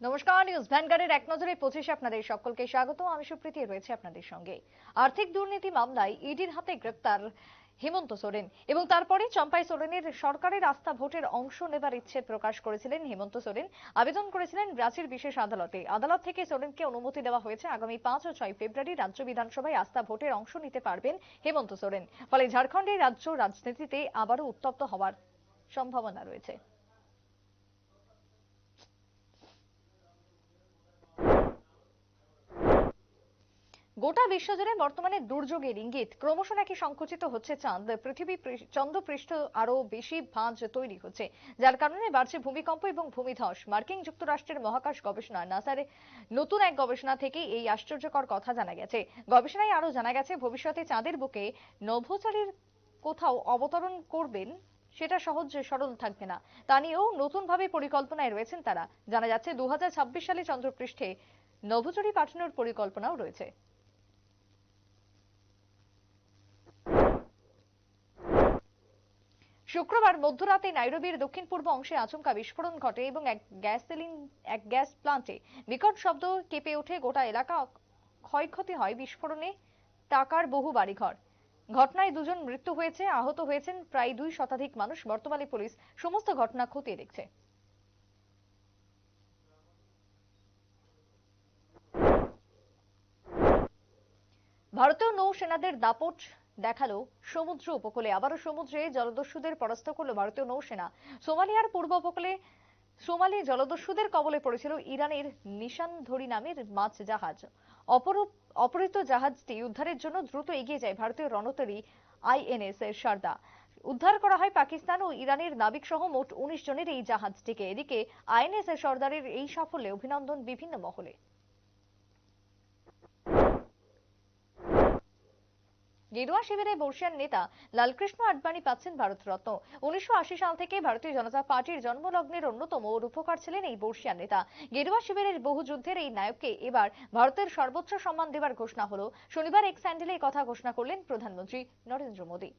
নমস্কার, নিউজ ভ্যানগার্ডের এক নজরে 25 আপনাদের সকলকে স্বাগত। আমি সুপ্রীতি রয়েছে আপনাদের সঙ্গে। আর্থিক দুর্নীতি মামলায় ইডির হাতে গ্রেপ্তার হেমন্ত সোরেন এবং তারপরে চম্পাই সোরেনের সরকারের আস্থা ভোটের অংশ নেবার ইচ্ছে প্রকাশ করেছিলেন হেমন্ত সোরেন। আবেদন করেছিলেন রাঁচির বিশেষ আদালতে। আদালত থেকে সোরেনকে অনুমতি দেওয়া হয়েছে। আগামী 5 ও 6 ফেব্রুয়ারি রাজ্য বিধানসভায় আস্থা ভোটের অংশ নিতে পারবেন হেমন্ত সোরেন। ফলে ঝাড়খণ্ডের রাজ্য রাজনীতিতে আবারও উত্তপ্ত হওয়ার সম্ভাবনা রয়েছে। গোটা বিশ্বজুড়ে বর্তমানে দুর্যোগের ইঙ্গিত। ক্রমশ নাকি সংকুচিত হচ্ছে চাঁদ। চন্দ্রপৃষ্ঠ আরো বেশি ভাঁজ তৈরি হচ্ছে, যার কারণে বাড়ছে ভূমিকম্প এবং ভূমিধস। মার্কিন যুক্তরাষ্ট্রের মহাকাশ গবেষণা নাসার নতুন এক গবেষণা থেকে এই আশ্চর্যকর কথা জানা গেছে। গবেষণায় আরো জানা গেছে, ভবিষ্যতে চাঁদের বুকে নভোচারীর কোথাও অবতরণ করবেন সেটা সহজ সরল থাকবে না, তা নিয়েও নতুন ভাবে পরিকল্পনায় রয়েছেন তারা। জানা যাচ্ছে 2026 সালে চন্দ্রপৃষ্ঠে নভোচারী পাঠানোর পরিকল্পনাও রয়েছে। শুক্রবার মধ্যরাতে নাইরোবির দক্ষিণ পূর্ব অংশে আচমকা বিস্ফোরণ ঘটে এবং এক গ্যাস প্লান্টে বিকট শব্দ কেঁপে ওঠে গোটা এলাকা। ক্ষয়ক্ষতি হয় বিস্ফোরণে টাকার বহু বাড়িঘর। ঘটনায় 2 জন মৃত্যু হয়েছে, আহত হয়েছেন প্রায় 2 শতাধিক মানুষ। বর্তমানে পুলিশ সমস্ত ঘটনা খতিয়ে দেখছে। ভারতীয় নৌসেনাদের দাপট দেখালো সমুদ্র উপকূলে। আবারও সমুদ্রে জলদস্যুদের পরাস্ত করলো ভারতীয় নৌসেনা। সোমালিয়ার পূর্ব উপকূলে সোমালি জলদস্যুদের কবলে পড়েছিল ইরানের নিশানধরি নামের মাছ জাহাজ। অপহৃত জাহাজটি উদ্ধারের জন্য দ্রুত এগিয়ে যায় ভারতীয় রণতরী আইএনএস শারদা। উদ্ধার করা হয় পাকিস্তান ও ইরানের নাবিক সহ মোট 19 জনের এই জাহাজটিকে। এদিকে আইএনএস সর্দারের এই সাফল্যে অভিনন্দন বিভিন্ন মহলে। গেরুয়া শিবিরে বর্ষিয়ান নেতা লালকৃষ্ণ আডবাণী পাচ্ছেন ভারতরত্ন। 1980 সাল থেকে ভারতীয় জনতা পার্টির জন্মলগ্নের অন্যতম রূপকার ছিলেন এই বর্ষিয়ান নেতা। গেরুয়া শিবিরের বহু যুদ্ধের এই নায়ককে এবার ভারতের সর্বোচ্চ সম্মান দেবার ঘোষণা হলো। শনিবার এক স্যান্ডেলে কথা ঘোষণা করলেন প্রধানমন্ত্রী নরেন্দ্র মোদী।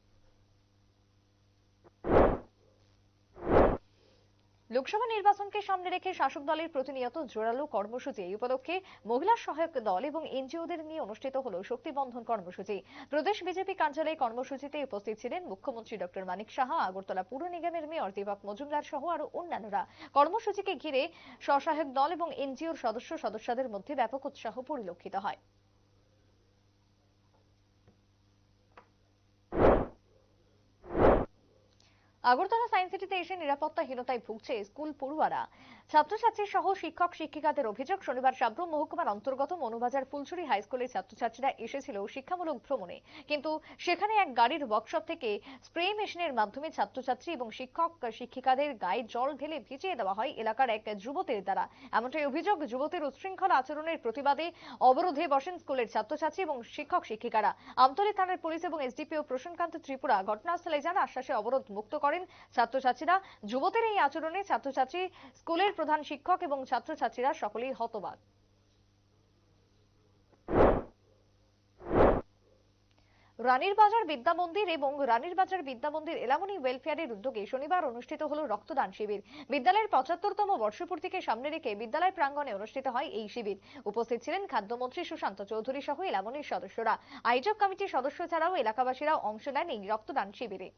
লোকসভা নির্বাচনকে সামনে রেখে শাসক দলের প্রতিনিয়ত জোরালো কর্মসূচি। এই উপলক্ষে মহিলা সহায়ক দল এবং এনজিওদের নিয়ে অনুষ্ঠিত হলো শক্তিবন্ধন কর্মসূচি। প্রদেশ বিজেপি কার্যালয়ে কর্মসূচিতে উপস্থিত ছিলেন মুখ্যমন্ত্রী ডক্টর মানিক সাহা, আগরতলা পুর নিগমের মেয়র দীপক মজুমদার সহ আরো অন্যান্যরা। কর্মসূচিকে ঘিরে স্বসহায়ক দল এবং এনজিওর সদস্যদের মধ্যে ব্যাপক উৎসাহ পরিলক্ষিত হয়। আগরতলা সায়েন্স সিটিতে এসে নিরাপত্তাহীনতায় ভুগছে স্কুল পড়ুয়ারা। ছাত্রছাত্রী সহ শিক্ষক শিক্ষিকাদের অভিযোগ, শনিবার সাব্রুম মহকুমার অন্তর্গত মনুবাজার ফুলছড়ি হাই স্কুলের ছাত্রছাত্রীরা এসেছিল শিক্ষামূলক ভ্রমণে, কিন্তু সেখানে এক গাড়ির ওয়ার্কশপ থেকে স্প্রে মেশিনের মাধ্যমে ছাত্রছাত্রী এবং শিক্ষক শিক্ষিকাদের গায়ে জল ঢেলে ভিজিয়ে দেওয়া হয় এলাকার এক যুবকের দ্বারা। এমনটাই অভিযোগ। যুবকের উচ্ছৃঙ্খল আচরণের প্রতিবাদে অবরোধে বসেন স্কুলের ছাত্রছাত্রী এবং শিক্ষক শিক্ষিকারা। আমতলী থানার পুলিশ এবং এসডিপিও প্রসন্নকান্ত ত্রিপুরা ঘটনাস্থলে যান। আশ্বাসে অবরোধ মুক্ত করেন ছাত্রছাত্রীরা। যুবতের এই আচরণে ছাত্রছাত্রী, স্কুলের প্রধান শিক্ষক এবং ছাত্রছাত্রীরা সকলেই হতবাক। রানীরবাজার বিদ্যামন্দির এবং রানীরবাজার বিদ্যামন্দির এলামনি ওয়েলফেয়ারের উদ্যোগে শনিবার অনুষ্ঠিত হলো রক্তদান শিবির। বিদ্যালয়ের 75তম বর্ষপূর্তিকে সামনে রেখে বিদ্যালয় প্রাঙ্গণে অনুষ্ঠিত হয় এই শিবির। উপস্থিত ছিলেন খাদ্যমন্ত্রী সুশান্ত চৌধুরী সহ এলামনির সদস্যরা। আয়োজক কমিটির সদস্য ছাড়াও এলাকাবাসীরাও অংশ নেন এই রক্তদান শিবিরে।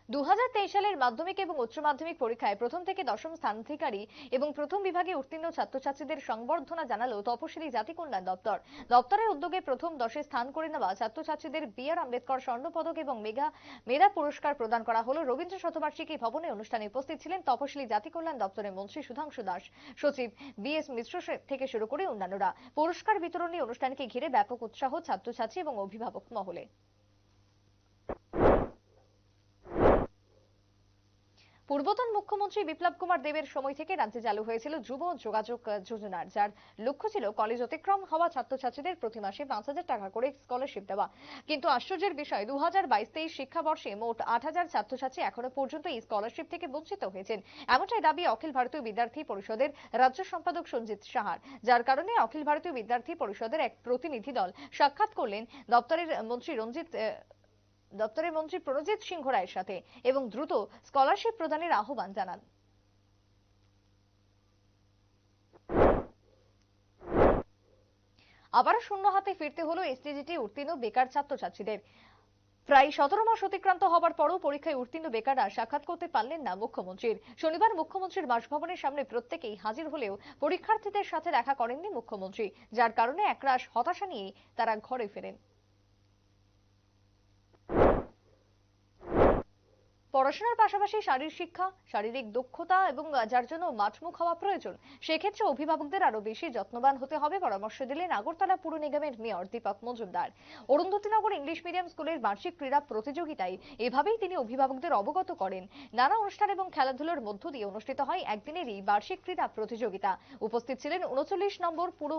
2023 সালের মাধ্যমিক এবং উচ্চ মাধ্যমিক পরীক্ষায় প্রথম থেকে দশম স্থানাধিকারী এবং প্রথম বিভাগে উত্তীর্ণ ছাত্রছাত্রীদের সংবর্ধনা জানালো তপশিলি জাতি কল্যাণ দপ্তর। দপ্তরের উদ্যোগে প্রথম 10-এ স্থান করে নেওয়া ছাত্রছাত্রীদের বি.আর. আম্বেদকর স্বর্ণপদক এবং মেধা পুরস্কার প্রদান করা হলো। রবীন্দ্র শতবার্ষিকী ভবনে অনুষ্ঠানে উপস্থিত ছিলেন তপশিলি জাতি কল্যাণ দপ্তরের মন্ত্রী সুধাংশু দাস, সচিব বি.এস. মিশ্র থেকে শুরু করে অন্যান্যরা। পুরস্কার বিতরণী অনুষ্ঠানকে ঘিরে ব্যাপক উৎসাহ ছাত্রছাত্রী এবং অভিভাবক মহলে। পূর্বতন মুখ্যমন্ত্রী বিপ্লব কুমার দেবের সময় থেকে রাজ্যে চালু হয়েছিল যুব যোগাযোগ যোজনা, যার লক্ষ্য ছিল কলেজ অতিক্রম হওয়া ছাত্রছাত্রীদের প্রতি মাসে 5,000 টাকা করে স্কলারশিপ দেওয়া। কিন্তু আশ্চর্যের বিষয়, 2022-23 শিক্ষাবর্ষে মোট 8,000 ছাত্রছাত্রী এখনো পর্যন্ত এই স্কলারশিপ থেকে বঞ্চিত হয়েছেন। এমনটাই দাবি অখিল ভারতীয় বিদ্যার্থী পরিষদের রাজ্য সম্পাদক সঞ্জিত সাহার, যার কারণে অখিল ভারতীয় বিদ্যার্থী পরিষদের এক প্রতিনিধি দল সাক্ষাৎ করলেন দপ্তরের মন্ত্রী দপ্তরের মন্ত্রী প্রণজিৎ সিংহ রায়ের সাথে এবং দ্রুত স্কলারশিপ প্রদানের আহ্বান জানান। আবারও শূন্য হাতে ফিরতে হলো এসটিজিটি উত্তীর্ণ বেকার ছাত্রছাত্রীদের। প্রায় 17 মাস অতিক্রান্ত হবার পরও পরীক্ষায় উত্তীর্ণ বেকাররা সাক্ষাৎ করতে পারলেন না মুখ্যমন্ত্রীর। শনিবার মুখ্যমন্ত্রীর বাসভবনের সামনে প্রত্যেকেই হাজির হলেও পরীক্ষার্থীদের সাথে দেখা করেননি মুখ্যমন্ত্রী, যার কারণে একরাশ হতাশা নিয়ে তারা ঘরে ফেরেন। পড়াশোনার পাশাপাশি শারীরিক দক্ষতা এবং যার জন্য মাঠমুখ হওয়া প্রয়োজন, সেক্ষেত্রে অভিভাবকদের আরো বেশি যত্নবান হতে হবে পরামর্শ দিলেন আগরতলা পুর নিগমের mayor Dipak Majumdar. Arundhatinagar English medium স্কুলের বার্ষিক ক্রীড়া প্রতিযোগিতায় এভাবেই তিনি অভিভাবকদের অবগত করেন। নানা অনুষ্ঠান এবং খেলাধুলার মধ্য দিয়ে অনুষ্ঠিত হয় একদিনেরই বার্ষিক ক্রীড়া প্রতিযোগিতা। উপস্থিত ছিলেন 39 নম্বর পুর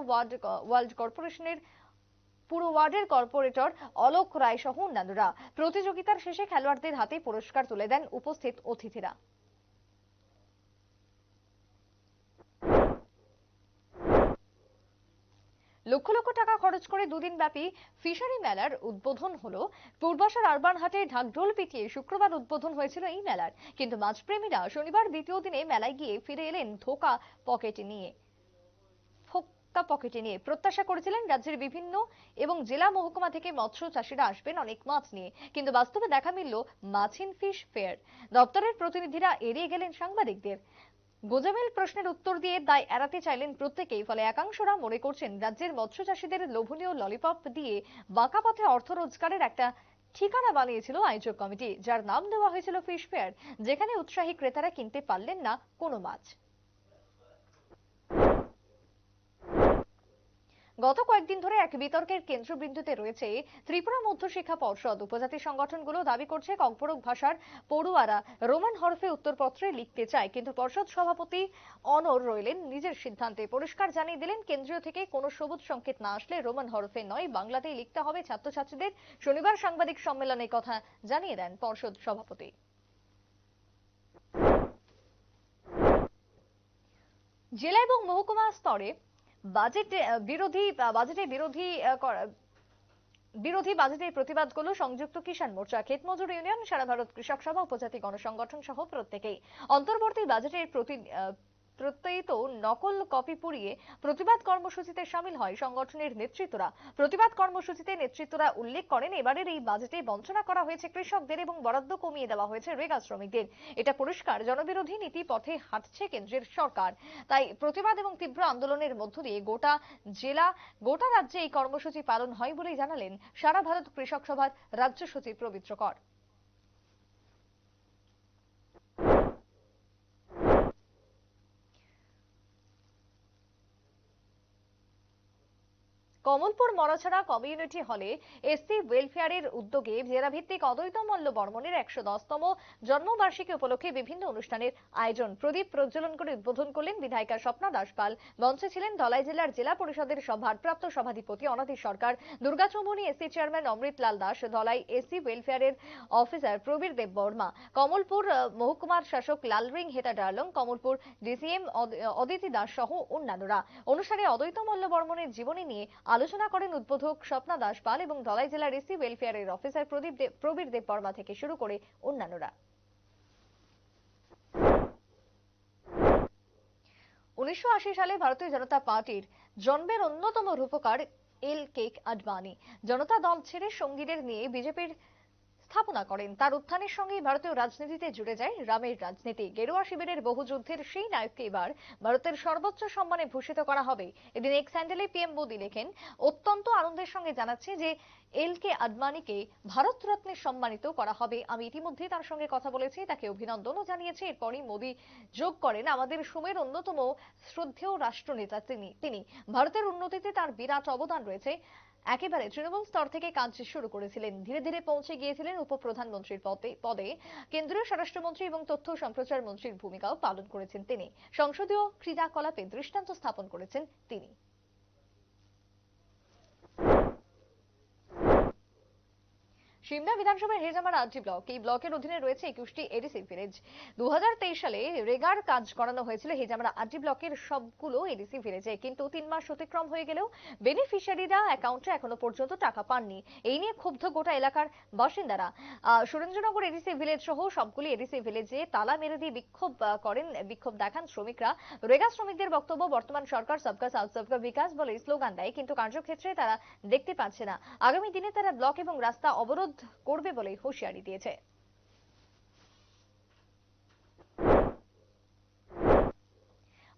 ওয়ার্ডের কর্পোরেটর অলোক রায় সহ অন্যান্যরা। প্রতিযোগিতার শেষে খেলোয়াড়দের হাতে পুরস্কার তুলে দেন উপস্থিত অতিথিরা। লক্ষ লক্ষ টাকা খরচ করে দুদিন ব্যাপী ফিশারি মেলার উদ্বোধন হলো। পূর্বাশার আরবান হাটে ঢাকঢোল পিটিয়ে শুক্রবার উদ্বোধন হয়েছিল এই মেলার, কিন্তু মাছপ্রেমীরা শনিবার দ্বিতীয় দিনে মেলায় গিয়ে ফিরে এলেন ধোকা পকেটে নিয়ে। প্রত্যাশা করেছিলেন রাজ্যের বিভিন্ন এবং জেলা মহকুমা থেকে মৎস্য চাষীরা আসবেন অনেক মাছ নিয়ে, কিন্তু বাস্তবে দেখা মিলল মাছিন ফিশ ফেয়ার। দপ্তরের প্রতিনিধিরা এড়িয়ে গেলেন সাংবাদিকদের। গোজামিল প্রশ্নের উত্তর দিয়ে দায় এড়াতে চাইলেন প্রত্যেকেই। ফলে একাংশরা মনে করছেন রাজ্যের মৎস্য চাষীদের লোভনীয় ললিপপ দিয়ে বাঁকা পথে অর্থ রোজগারের একটা ঠিকানা বানিয়েছিল আয়োজক কমিটি, যার নাম দেওয়া হয়েছিল ফিশ ফেয়ার, যেখানে উৎসাহী ক্রেতারা কিনতে পারলেন না কোনো মাছ। গত কয়েকদিন ধরে এক বিতর্কের কেন্দ্রবিন্দুতে রয়েছে ত্রিপুরা মধ্যশিক্ষা পর্ষদ। উপজাতি সংগঠনগুলো দাবি করছে ককবরক ভাষার পড়ুয়ারা রোমান হরফে উত্তরপত্রে লিখতে চায়, কিন্তু পর্ষদ সভাপতি অনর রইলেন নিজের সিদ্ধান্তে। পরিষ্কার জানিয়ে দিলেন কেন্দ্রীয় থেকে কোনো সবুজ সংকেত না আসলে রোমান হরফে নয়, বাংলাতেই লিখতে হবে ছাত্রছাত্রীদের। শনিবার সাংবাদিক সম্মেলনে কথা জানিয়ে দেন পর্ষদ সভাপতি। জেলা এবং মহকুমা স্তরে বাজেটের প্রতিবাদ করল সংযুক্ত কিষাণ মোর্চা, ক্ষেত মজুর ইউনিয়ন, সারা ভারত কৃষক সভা, উপজাতি গণসংগঠন সহ প্রত্যেকেই। অন্তর্বর্তী বাজেটের প্রত্যয়িত নকল কপি পুড়িয়ে প্রতিবাদ কর্মসূচিতে সামিল হয় সংগঠনের নেতৃত্বরা। প্রতিবাদ কর্মসূচিতে নেতৃত্বরা উল্লেখ করেন, এবারের এই বাজেটে বঞ্চনা করা হয়েছে কৃষকদের এবং বরাদ্দ কমিয়ে দেওয়া হয়েছে রেগা শ্রমিকদের। এটা পরিষ্কার জনবিরোধী নীতি পথে হাঁটছে কেন্দ্রের সরকার। তাই প্রতিবাদ এবং তীব্র আন্দোলনের মধ্য দিয়ে গোটা রাজ্যে এই কর্মসূচি পালন হয় বলেই জানালেন সারা ভারত কৃষক সভার রাজ্য সচিব পবিত্র কর। কমলপুর মরাছড়া কমিউনিটি হলে এসসি ওয়েলফেয়ারের উদ্যোগে জেলাভিত্তিক অদ্বৈত মল্ল বর্মনের 110তম জন্মবার্ষিকী উপলক্ষে বিভিন্ন অনুষ্ঠানের আয়োজন। প্রদীপ প্রজ্বলন করে উদ্বোধন করলেন বিধায়িকা স্বপ্না দাস পাল। মঞ্চে ছিলেন ধলাই জেলার জেলা পরিষদের ভারপ্রাপ্ত সভাধিপতি অনাদি সরকার, দুর্গাচৌমুহনী এসসি চেয়ারম্যান অমৃত লাল দাস, ধলাই এসসি ওয়েলফেয়ারের অফিসার প্রবীর দেব বর্মা, কমলপুর মহকুমার শাসক লালরিং হেতা ডার্লং, কমলপুর ডিসিএম অদিতি দাস সহ অন্যান্যরা। অনুষ্ঠানে অদ্বৈত মল্ল বর্মনের জীবনী নিয়ে আলোচনা করেন উদ্বোধক স্বপ্না দাস পাল এবং ধলাই জেলার এসসি ওয়েলফেয়ারের অফিসার প্রবীর দেব বর্মা থেকে শুরু করে অন্যান্যরা। 1980 সালে ভারতীয় জনতা পার্টির জন্মের অন্যতম রূপকার এল.কে. আডবাণী জনতা দল ছেড়ে সঙ্গীদের নিয়ে বিজেপির স্থাপনা করেন। তার উত্থানের সঙ্গেই ভারতীয় রাজনীতিতে জুড়ে যায় রামের রাজনীতি। গেরুয়া শিবিরের বহু যুদ্ধের সেই নায়ককে এবার ভারতের সর্বোচ্চ সম্মানে ভূষিত করা হবে। এদিন এক্স হ্যান্ডেলে পিএম মোদী লেখেন, অত্যন্ত আনন্দের সঙ্গে জানাচ্ছি যে এল.কে. আডবাণীকে ভারত রত্নে সম্মানিত করা হবে। আমি ইতিমধ্যে তার সঙ্গে কথা বলেছি, তাকে অভিনন্দনও জানিয়েছি। এরপরই মোদী যোগ করেন, আমাদের সময়ের অন্যতম শ্রদ্ধেয় রাষ্ট্রনেতা তিনি। ভারতের উন্নতিতে তার বিরাট অবদান রয়েছে। একেবারে তৃণমূল স্তর থেকে কাজ শুরু করেছিলেন, ধীরে ধীরে পৌঁছে গিয়েছিলেন উপপ্রধানমন্ত্রীর পদে। কেন্দ্রীয় স্বরাষ্ট্রমন্ত্রী এবং তথ্য সম্প্রচার মন্ত্রীর ভূমিকাও পালন করেছেন তিনি। সংসদীয় ক্রিয়াকলাপে দৃষ্টান্ত স্থাপন করেছেন তিনি। সিমনা বিধানসভার হেজামারা আরজি ব্লক, এই ব্লকের অধীনে রয়েছে 21টি এডিসি ভিলেজ। 2023 সালে রেগার কাজ করানো হয়েছিল হেজামারা আরজি ব্লকের সবগুলো এডিসি ভিলেজে, কিন্তু 3 মাস অতিক্রম হয়ে গেলেও বেনিফিশিয়ারিরা অ্যাকাউন্টে এখনো পর্যন্ত টাকা পাননি। এই নিয়ে ক্ষুব্ধ গোটা এলাকার বাসিন্দারা। সুরেন্দ্রনগর এডিসি ভিলেজ সহ সবগুলি এডিসি ভিলেজে তালা মেরে দিয়ে বিক্ষোভ দেখান শ্রমিকরা। রেগা শ্রমিকদের বক্তব্য, বর্তমান সরকার সবকা সাথ সবকা বিকাশ বলে স্লোগান দেয়, কিন্তু কার্যক্ষেত্রে তারা দেখতে পাচ্ছে না। আগামী দিনে তারা ব্লক এবং রাস্তা অবরোধ করবে বলে হুঁশিয়ারি দিয়েছে।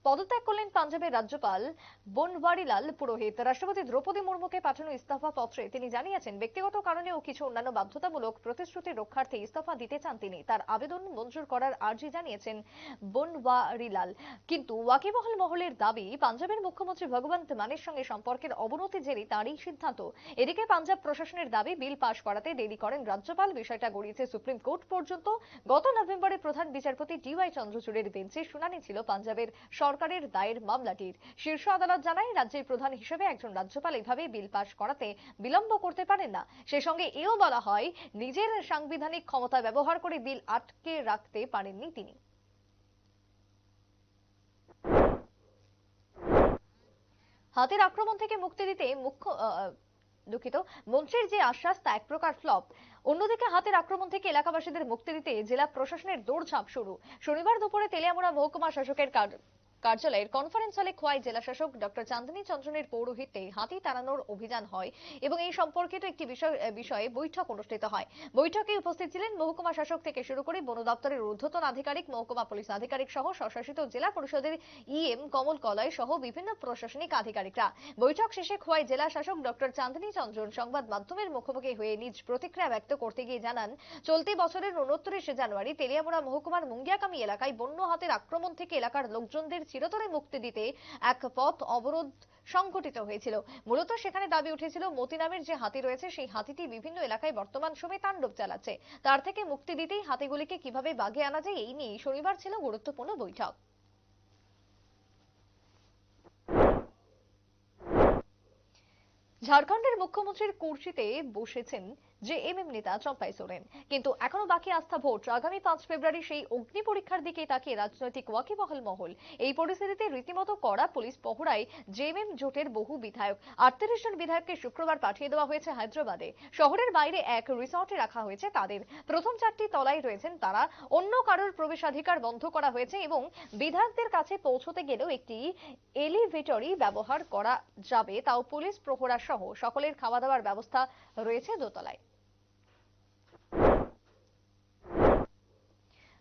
পদত্যাগ করলেন পাঞ্জাবের রাজ্যপাল বনওয়ারিলাল পুরোহিত। রাষ্ট্রপতি দ্রৌপদী মুর্মুকে পাঠানো ইস্তফা পত্রে তিনি জানিয়েছেন, ব্যক্তিগত কারণে ও কিছু অন্যান্য বাধ্যতামূলক প্রতিশ্রুতি রক্ষার্থে ইস্তফা দিতে চান তিনি। তার আবেদন মঞ্জুর করার আর্জি জানিয়েছেন বনওয়ারিলাল। কিন্তু ওয়াকিবহাল মহলের দাবি, পাঞ্জাবের মুখ্যমন্ত্রী ভগবন্ত মানের সঙ্গে সম্পর্কের অবনতির জেরে তাঁরই সিদ্ধান্ত। এদিকে পাঞ্জাব প্রশাসনের দাবি, বিল পাশ করাতে দেরি করেন রাজ্যপাল। বিষয়টা গড়িয়েছে সুপ্রিম কোর্ট পর্যন্ত। গত নভেম্বরে প্রধান বিচারপতি ডিওয়াই চন্দ্রচূড়ের বেঞ্চে শুনানি ছিল পাঞ্জাবের সরকারের দায়ের মামলাটির। শীর্ষ আদালত জানায়, রাজ্যের প্রধান হিসেবে একজন রাজ্যপাল এভাবে বিল পাশ করাতে বিলম্ব করতে পারেন না। সে সঙ্গে এও বলা হয়, নিজের সাংবিধানিক ক্ষমতা ব্যবহার করে বিল আটকে রাখতে পারেননি তিনি। হাতির আক্রমণ থেকে মুক্তি দিতে মন্ত্রীর যে আশ্বাস, তা এক প্রকার ফ্লপ। অন্যদিকে হাতির আক্রমণ থেকে এলাকাবাসীদের মুক্তি দিতে জেলা প্রশাসনের দৌড়ঝাঁপ শুরু। শনিবার দুপুরে তেলিয়ামুড়া মহকুমা শাসকের কার্যালয়ের কনফারেন্স হলে খোয়াই জেলা শাসক ডক্টর চাঁদনী চন্দ্রনের পৌরোহিত্যে হাতি তাড়ানোর অভিযান হয় এবং এই সম্পর্কিত একটি বিষয়ে বৈঠক অনুষ্ঠিত হয়। বৈঠকে উপস্থিত ছিলেন মহকুমা শাসক থেকে শুরু করে বন দপ্তরের ঊর্ধ্বতন আধিকারিক, মহকুমা পুলিশ আধিকারিক সহ স্বশাসিত জেলা পরিষদের ইএম কমল কলয় সহ বিভিন্ন প্রশাসনিক আধিকারিকরা। বৈঠক শেষে খোয়াই জেলা শাসক ডক্টর চাঁদনী চন্দ্রন সংবাদ মাধ্যমের মুখোমুখি হয়ে নিজ প্রতিক্রিয়া ব্যক্ত করতে গিয়ে জানান, চলতি বছরের 29 জানুয়ারি তেলিয়ামুড়া মহকুমার মুঙ্গিয়াকামি এলাকায় বন্য হাতির আক্রমণ থেকে এলাকার লোকজনদের চিরতরে মুক্তি দিতে এক পথ অবরোধ সংঘটিত হয়েছিল। মূলত সেখানে দাবি উঠেছিল, মতি নামের যে হাতি রয়েছে সেই হাতিটি বিভিন্ন এলাকায় বর্তমান সময়ে তাণ্ডব চালাচ্ছে। তার থেকে মুক্তি দিতেই হাতিগুলিকে কিভাবে বাগে আনা যায়, এই নিয়ে শনিবার ছিল গুরুত্বপূর্ণ বৈঠক। ঝাড়খণ্ডের মুখ্যমন্ত্রীর কুর্সিতে বসেছেন জেএমএম নেতা চম্পাই সোরেন, কিন্তু এখনো বাকি আস্থা ভোট। আগামী 5 ফেব্রুয়ারি সেই অগ্নি পরীক্ষার দিকে তাকিয়ে রাজনৈতিক ওয়াকিবহাল মহল। এই পরিস্থিতিতে রীতিমতো কড়া পুলিশ পহরায় জেএমএম জোটের বহু বিধায়ক। 38 জন বিধায়ককে শুক্রবার পাঠিয়ে দেওয়া হয়েছে হায়দ্রাবাদে। শহরের বাইরে এক রিসর্টে রাখা হয়েছে তাদের। প্রথম 4টি তলায় রয়েছেন তারা। অন্য কারোর প্রবেশাধিকার বন্ধ করা হয়েছে এবং বিধায়কদের কাছে পৌঁছতে গেলেও একটি এলিভেটরই ব্যবহার করা যাবে, তাও পুলিশ প্রহরা সহ সকলের খাওয়া দাওয়ার ব্যবস্থা রয়েছে দোতলায়।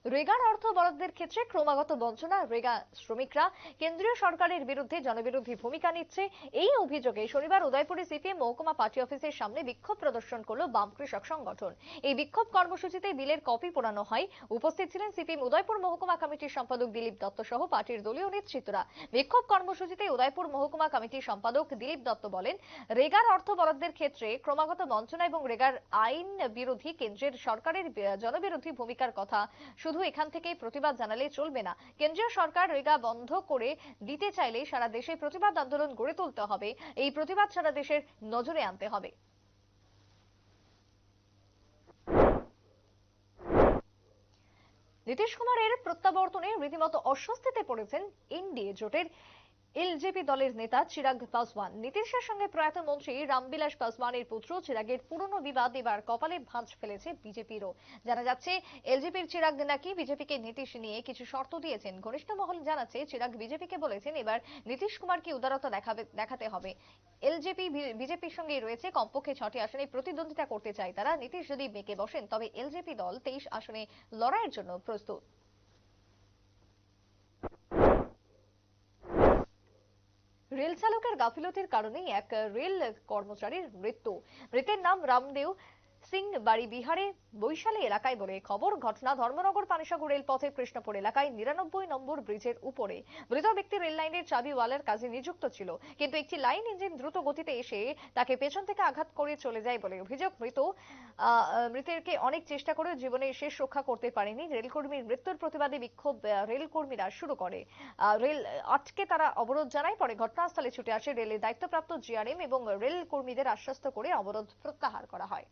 রেগার অর্থ বরাদ্দের ক্ষেত্রে ক্রমাগত বঞ্চনা। রেগা শ্রমিকরা কেন্দ্রীয় সরকারের বিরুদ্ধে জনবিরোধী ভূমিকা নিচ্ছে, এই অভিযোগে শনিবার উদয়পুরে সিপিএম মহকুমা পার্টি অফিসের সামনে বিক্ষোভ প্রদর্শন করল বাম কৃষক সংগঠন। এই বিক্ষোভ কর্মসূচিতে বিলের কপি পোড়ানো হয়। উপস্থিত ছিলেন সিপিএম উদয়পুর মহকুমা কমিটির সম্পাদক দিলীপ দত্ত সহ পার্টির দলীয় নেতৃত্বরা। বিক্ষোভ কর্মসূচিতে উদয়পুর মহকুমা কমিটির সম্পাদক দিলীপ দত্ত বলেন, রেগার অর্থ বরাদ্দের ক্ষেত্রে ক্রমাগত বঞ্চনা এবং রেগার আইন বিরোধী কেন্দ্রের সরকারের জনবিরোধী ভূমিকার কথা শুধু এখান থেকেই প্রতিবাদ জানালে চলবে না। কেন্দ্রীয় সরকার রেগা বন্ধ করে দিতে চাইলে সারা দেশে প্রতিবাদ আন্দোলন গড়ে তুলতে হবে। এই প্রতিবাদ সারা দেশের নজরে আনতে হবে। নীতিশ কুমারের প্রত্যাবর্তনে রীতিমতো অস্বস্তিতে পড়েছেন এনডিএ জোটের এলজেপি দলের নেতা চিরাগ পাসওয়ান। নীতিশের সঙ্গে প্রয়াত মন্ত্রী রামবিলাস পাসওয়ানের পুত্র চিরাগের পুরনো বিবাদ এবার কপালে ভাঁজ ফেলেছে বিজেপিরও। জানা যাচ্ছে, এলজেপির চিরাগ নাকি বিজেপিকে নীতিশ নিয়ে কিছু শর্ত দিয়েছেন। ঘনিষ্ঠ মহল জানাচ্ছে, চিরাগ বিজেপিকে বলেছেন, এবার নীতিশ কুমারকে উদারতা দেখাতে হবে। এলজেপি বিজেপির সঙ্গে রয়েছে, কমপক্ষে 6টি আসনে প্রতিদ্বন্দ্বিতা করতে চায় তারা। নীতিশ যদি বেঁকে বসেন, তবে এলজেপি দল 23 আসনে লড়াইয়ের জন্য প্রস্তুত। রেল চালকের গাফিলতির কারণেই এক রেল কর্মচারীর মৃত্যু। মৃতের নাম রামদেও সিং, বাড়ি বিহারে বৈশালী এলাকায় বলে খবর। ঘটনা ধর্মনগর পানিসাগর রেলপথের কৃষ্ণপুর এলাকায় 99 নম্বর ব্রিজের উপরে। মৃত ব্যক্তি রেল লাইনের চাবিওয়ালার কাজে নিযুক্ত ছিল, কিন্তু একটি লাইন ইঞ্জিন দ্রুত গতিতে এসে তাকে পেছন থেকে আঘাত করে চলে যায় বলে অভিযোগ। মৃতেরকে অনেক চেষ্টা করেও জীবনে শেষ রক্ষা করতে পারেনি। রেলকর্মীর মৃত্যুর প্রতিবাদে বিক্ষোভ রেলকর্মীরা শুরু করে। রেল আটকে তারা অবরোধ জানায়। পরে ঘটনাস্থলে ছুটে আসে রেলের দায়িত্বপ্রাপ্ত জিআরএম এবং রেল কর্মীদের আশ্বস্ত করে অবরোধ প্রত্যাহার করা হয়।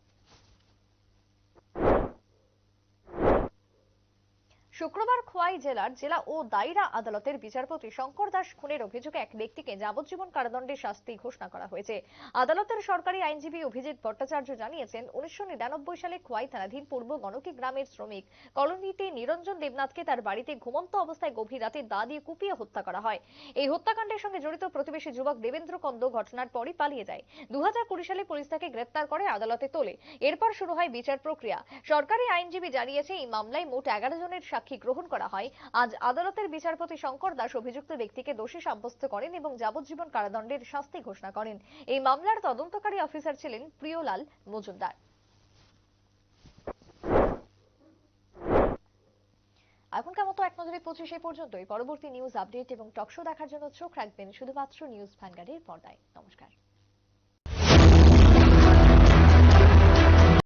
শুক্রবার খোয়াই জেলার জেলা ও দায়রা আদালতের বিচারপতি শঙ্কর দাস খুনের অভিযোগে এক ব্যক্তিকে যাবজ্জীবন কারাদণ্ডের শাস্তি ঘোষণা করা হয়েছে। আদালতের সরকারি আইনজীবী অভিজিৎ ভট্টাচার্য জানিয়েছেন, 1999 সালে খোয়াই থানাধীন পূর্ব গণকি গ্রামের শ্রমিক কলোনিতে নিরঞ্জন দেবনাথকে তার বাড়িতে ঘুমন্ত অবস্থায় গভীর রাতে দা দিয়ে কুপিয়ে হত্যা করা হয়। এই হত্যাকাণ্ডের সঙ্গে জড়িত প্রতিবেশী যুবক দেবেন্দ্র কন্দ ঘটনার পরই পালিয়ে যায়। 2020 সালে পুলিশ তাকে গ্রেপ্তার করে আদালতে তোলে। এরপর শুরু হয় বিচার প্রক্রিয়া। সরকারি আইনজীবী জানিয়েছে, এই মামলায় মোট 11 জনের সাক্ষী গ্রহণ করা হয়। আজ আদালতের বিচারপতি শঙ্কর দাস অভিযুক্ত ব্যক্তিকে দোষী সাব্যস্ত করেন এবং যাবজ্জীবন কারাদণ্ডের শাস্তি ঘোষণা করেন। এই মামলার তদন্তকারী অফিসার ছিলেন প্রিয়লাল মজুমদার। এখনকার মতো এক নজরে 25 পর্যন্তই। পরবর্তী নিউজ আপডেট এবং টকশো দেখার জন্য চোখ রাখবেন শুধুমাত্র নিউজ ভ্যানগার্ডের পর্দায়। নমস্কার।